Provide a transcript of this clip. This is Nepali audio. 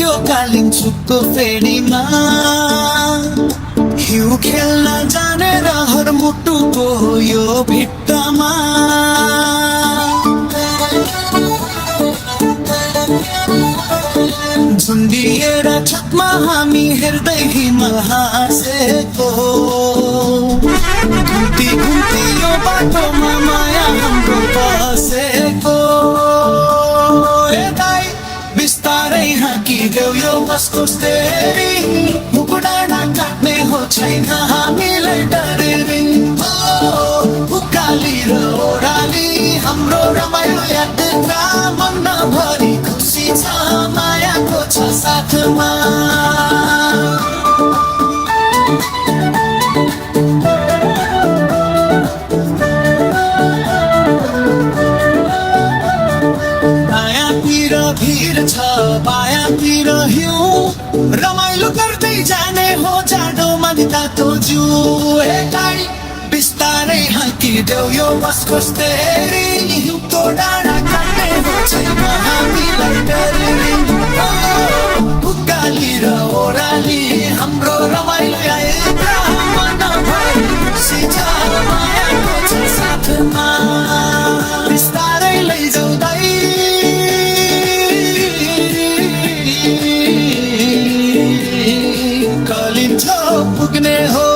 त्यो कालिम्पोङको फेरीमा हिउँ खेल्न जाने रहर मुटुको यो भित्तामा झुन्डिएर छतमा हामी हेर्दै हिमाल हाँसेको घुम्ती घुम्ती यो बाटोमा माया हाम्रो बसेको बिस्तारै हाँकिदेऊ यो बसको स्टेरिङ मुकुडाँडा काट्ने हो छैन हामीलाई डरेरी उकाली र ओह्राली हाम्रो रमाइलो यात्रा मनभरि खुसी छ मायाको छ साथमा भिड छ बायाँतिर हिउँ रमाइलो गर्दै जाने हो जाडोमा नि तातो जिउ हेटाई बिस्तारै हाँकिदेऊ यो बसको स्टेरिङ हिउँको डाँडा काट्ने हो छैन हामीलाई डरेरी उकाली र ओह्राली हाम्रो रमाइलो यात्रा मनभरि खुसी छ मायाको छ साथमा बिस्तारै लैजाउँदै पुग्ने हो